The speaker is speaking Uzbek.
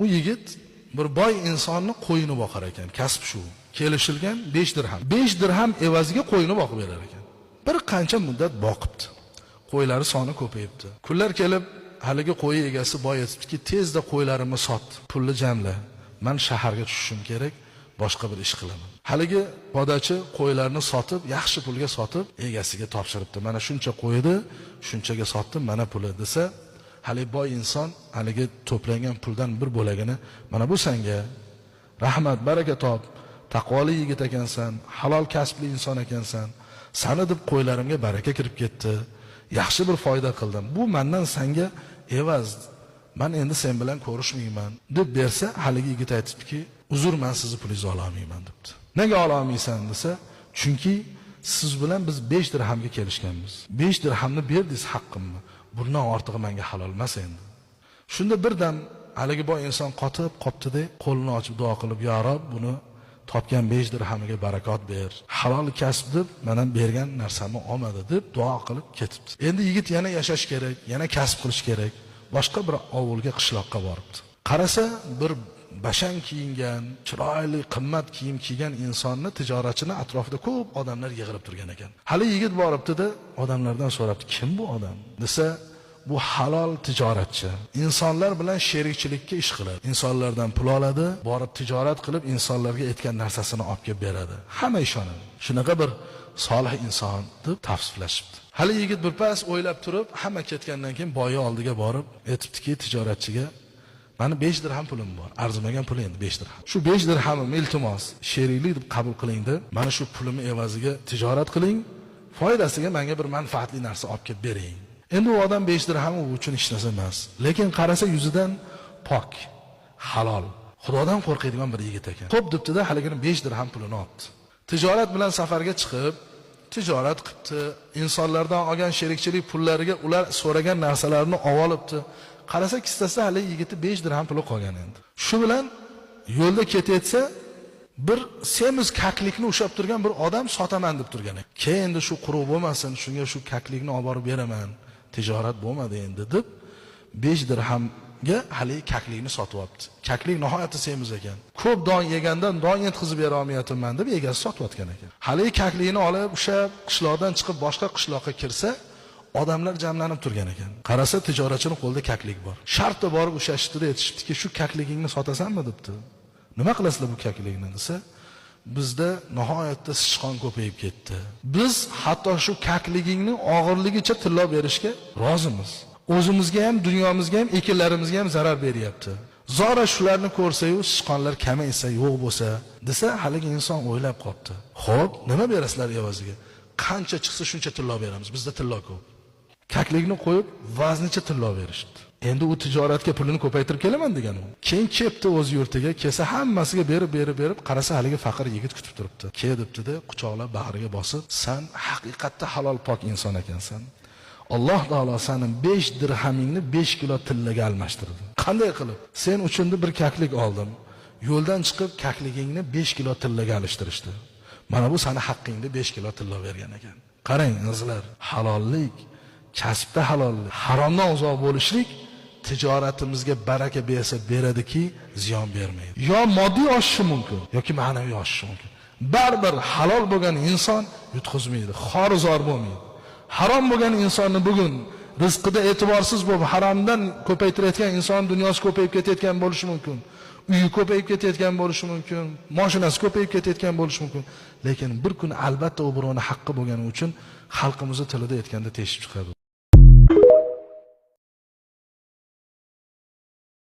U yigit bir boy insonni qo'yini boqar ekan, kasb shu. Kelishilgan 5 dirham. 5 dirham evaziga qo'yini boqib berar ekan. Bir qancha muddat boqibdi. Qo'ylari soni ko'payibdi. Kunlar kelib, haligi qo'y egasi boy aytibdiki, tezda qo'ylarimni sot, pulni jamla. Men shaharga tushishim kerak, boshqa bir ish qilaman. Haligi podachi qo'ylarni sotib, yaxshi pulga sotib, egasiga topshiribdi. Mana shuncha qo'ydi, shunchaga sotdim, mana puli desa, haligi boy inson haligi to'plangan puldan bir bo'lagini, mana bu senga rahmat, baraka top, taqvoli yigit ekansan, halol kasbli inson ekansan. Sani deb qo'ylarimga baraka kirib ketdi. Yaxshi bir foyda qildim. Bu mendan senga evaz. Men endi sen bilan ko'rishmayman deb bersa, haligi yigit aytibdiki, uzr, men sizni pulingizni ola olmayman debdi. Nega ola olmaysan desa, chunki siz bilan biz 5 dirhamga kelishganmiz. 5 dirhamni berdingiz haqqimni. Bundan ortig'i menga halol emas endi. Shunda birdan haligi boy inson qotib qoptida, qo'lini ochib duo qilib, "Ya Rob, buni topgan 5 dirhamiga barakot ber. Halol kasb deb menam bergan narsamni olmadi" deb duo qilib ketibdi. Endi yigit yana yashash kerak, yana kasb qilish kerak. Boshqa bir ovulga, qishloqqa boribdi. Qarasa, bir bashang kiyingan, chiroyli, qimmat kiyim kiygan insonni, tijoratchini atrofida ko'p odamlar yig'ilib turgan ekan. Hali yigit boribdi-da, odamlardan so'rabdi, "Kim bu odam?" desa, bu halol tijoratchi. İnsanlar bilan sherikchilikka ish qiladi. İnsanlardan pul oladi, borib tijorat qilib, insonlarga aytgan narsasini olib kelib beradi. Hamma ishonadi. Shunaqa bir solih inson deb tavsiflashibdi. Hali yigit bir pas o'ylab turib, hamma ketgandan keyin boyi oldiga borib, aytibdiki tijoratchiga, "Mani 5 dirham pulim bor. Arzimagan pul endi 5 dirham. Shu 5 dirhamim iltimos, sheriklik deb qabul qiling deb, mana shu pulimni evaziga tijorat qiling, foydasiga menga bir manfaatli narsa olib kelib bering." Endi u odam 5 dirham u uchun hech narsa emas. Lekin qarasa yuzidan pok, halol, Xudodan qo'rqadigan bir yigit ekan. Xo'p debdi-da, haligini 5 dirham pulini oldi. Tijorat bilan safarga chiqib, tijorat qilibdi. İnsonlardan olgan sherikchilik pullariga ular so'ragan narsalarni olibdi. Qarasa kissasida hali yigiti 5 dirham puli qolgan endi. Shu bilan yo'lda ketayotsa, bir semiz kaklikni ushab turgan bir odam sotaman deb turgan ekan. Keyin endi shu quruq bo'lmasin, shunga shu kaklikni olib borib beraman. Tijorat bo'lmadi endi deb 5 dirhamga hali kaklikni sotib olibdi. Kaklik nihoyatda semiz ekan. Ko'p don yegandan don yetkazib bera olmayapman deb egasi sotib otgan ekan. Hali kaklikni olib o'sha qishloqdan chiqib boshqa qishloqqa kirsa, odamlar jamlanib turgan ekan. Qarasa tijoratchining qo'lida kaklik bor. Shartda borib ushashibdi, aytishibdiki, "Shu kakligingni sotasanmi?" debdi. "Nima qilasizlar bu kaklikni?" desa, "Bizda nihoyatda sichqon ko'payib ketdi. Biz hatto shu kakligingning og'irligicha tilla berishga rozimiz. O'zimizga ham, dunyomizga ham, ekinlarimizga ham zarar beryapti. Zora shularni ko'rsa-yu, sichqonlar kamaysa, yo'q bo'lsa" desa, haligi inson o'ylab qopti. "Xo'p, nima berasizlar evaziga?" "Qancha chiqsa shuncha tilla beramiz. Bizda tilla ko'p." Kaklikni qo'yib, vaznicha tilla berishdi. Endi u tijoratga pulini ko'paytirib kelaman degan u. Keyin kepti o'z yurtiga, kelsa hammasiga berib, qarasa haligi faqir yigit kutib turibdi. "Ke" debdi-da, quchoqlab bag'riga bosib, "Sen haqiqatda halol pok inson ekansan. Alloh taolo sening 5 dirhamingni 5 kilo tillaga almashtirdi. Qanday qilib? Sen uchun bir kaklik oldim. Yo'ldan chiqib kakligingni 5 kilo tillaga alishtirishdi. Mana bu seni haqqingda 5 kilo tilla bergan ekan." Qarang, azizlar, halollik, kasbda halollik, haromdan uzoq bo'lishlik tijoratimizga baraka bersa beradiki, ziyon bermaydi. Yo moddiy oshishi mumkin, yoki ma'naviy oshishi mumkin. Baribir halol bo'lgan inson yutqizmaydi, xorizor bo'lmaydi. Harom bo'lgan insonni bugun rizqida e'tiborsiz bo'lib, haromdan ko'paytirayotgan inson dunyosi ko'payib ketayotgan bo'lishi mumkin. Uyi ko'payib ketayotgan bo'lishi mumkin, mashinasi ko'payib ketayotgan bo'lishi mumkin. Lekin bir kun albatta u birovning haqqi bo'lgani uchun xalqimizning tilida aytganda teshib chiqadi.